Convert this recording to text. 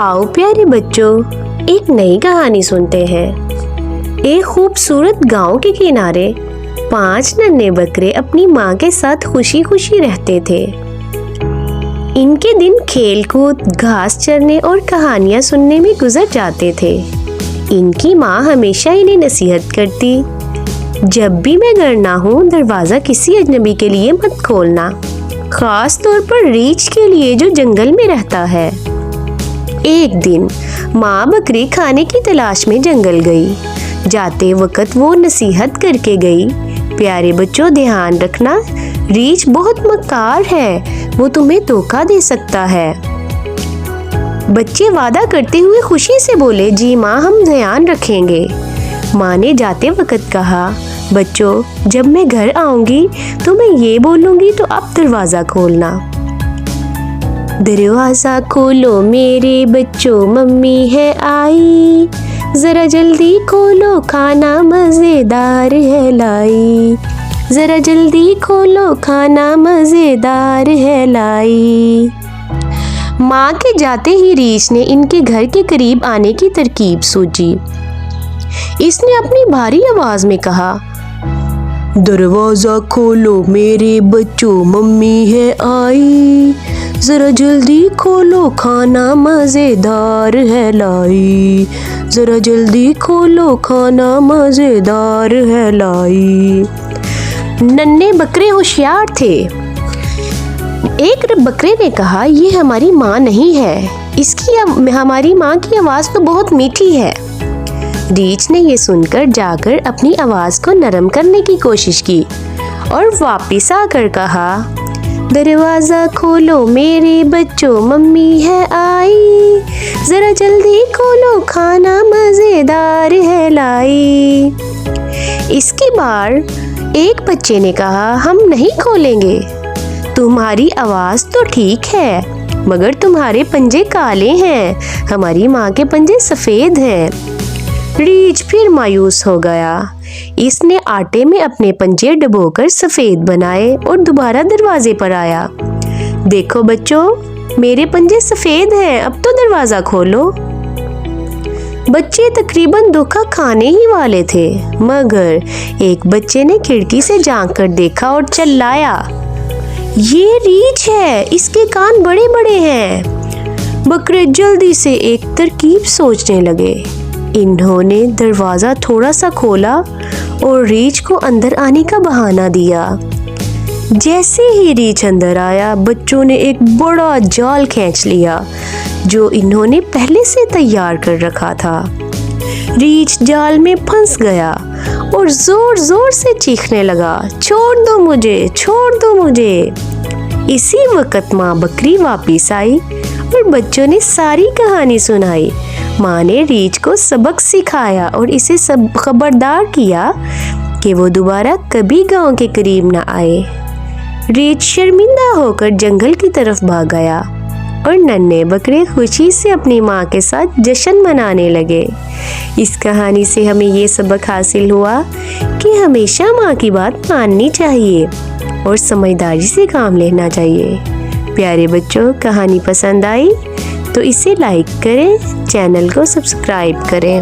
आओ प्यारे बच्चों, एक नई कहानी सुनते हैं। एक खूबसूरत गांव के किनारे 5 नन्हे बकरे अपनी माँ के साथ खुशी खुशी रहते थे। इनके दिन खेल कूद, घास चरने और कहानियाँ सुनने में गुजर जाते थे। इनकी माँ हमेशा इन्हें नसीहत करती, जब भी मैं घर ना हूँ दरवाज़ा किसी अजनबी के लिए मत खोलना, खास तौर पर रीछ के लिए जो जंगल में रहता है। एक दिन माँ बकरी खाने की तलाश में जंगल गई। जाते वक्त वो नसीहत करके गई, प्यारे बच्चों ध्यान रखना, रीछ बहुत मक्कार है, वो तुम्हें धोखा दे सकता है। बच्चे वादा करते हुए खुशी से बोले, जी माँ हम ध्यान रखेंगे। माँ ने जाते वक्त कहा, बच्चों जब मैं घर आऊंगी तो मैं ये बोलूंगी तो आप दरवाज़ा खोलना। दरवाज़ा खोलो मेरे बच्चों मम्मी है आई, ज़रा जल्दी खोलो खाना मज़ेदार है लाई, ज़रा जल्दी खोलो खाना मज़ेदार है लाई। माँ के जाते ही रीछ ने इनके घर के करीब आने की तरकीब सोची। इसने अपनी भारी आवाज़ में कहा, दरवाज़ा खोलो मेरे बच्चों मम्मी है आई, ज़रा जल्दी खोलो खाना मज़ेदार है लाई, ज़रा जल्दी खोलो खाना मज़ेदार है लाई। नन्हे बकरे होशियार थे। एक बकरे ने कहा, ये हमारी माँ नहीं है, इसकी हमारी माँ की आवाज़ तो बहुत मीठी है। रीछ ने ये सुनकर जाकर अपनी आवाज़ को नरम करने की कोशिश की और वापस आकर कहा, दरवाज़ा खोलो मेरे बच्चों मम्मी है आई, ज़रा जल्दी खोलो खाना मज़ेदार है लाई। इसकी बार एक बच्चे ने कहा, हम नहीं खोलेंगे, तुम्हारी आवाज़ तो ठीक है मगर तुम्हारे पंजे काले हैं, हमारी माँ के पंजे सफ़ेद हैं। रीछ फिर मायूस हो गया। इसने आटे में अपने पंजे डुबोकर सफ़ेद बनाए और दोबारा दरवाजे पर आया। देखो बच्चों मेरे पंजे सफ़ेद हैं, अब तो दरवाज़ा खोलो। बच्चे तकरीबन धोखा खाने ही वाले थे, मगर एक बच्चे ने खिड़की से झांक कर देखा और चिल्लाया, ये रीछ है, इसके कान बड़े बड़े हैं। बकरे जल्दी से एक तरकीब सोचने लगे। इन्होंने दरवाज़ा थोड़ा सा खोला और रीछ को अंदर आने का बहाना दिया। जैसे ही रीछ अंदर आया, बच्चों ने एक बड़ा जाल खींच लिया जो इन्होंने पहले से तैयार कर रखा था। रीछ जाल में फंस गया और जोर जोर से चीखने लगा, छोड़ दो मुझे, छोड़ दो मुझे। इसी वक्त माँ बकरी वापस आई और बच्चों ने सारी कहानी सुनाई। माँ ने रीछ को सबक सिखाया और इसे सब खबरदार किया कि वो दोबारा कभी गांव के करीब ना आए। रीछ शर्मिंदा होकर जंगल की तरफ भाग गया और नन्हे बकरे खुशी से अपनी माँ के साथ जश्न मनाने लगे। इस कहानी से हमें ये सबक हासिल हुआ कि हमेशा माँ की बात माननी चाहिए और समझदारी से काम लेना चाहिए। प्यारे बच्चों कहानी पसंद आई तो इसे लाइक करें, चैनल को सब्सक्राइब करें।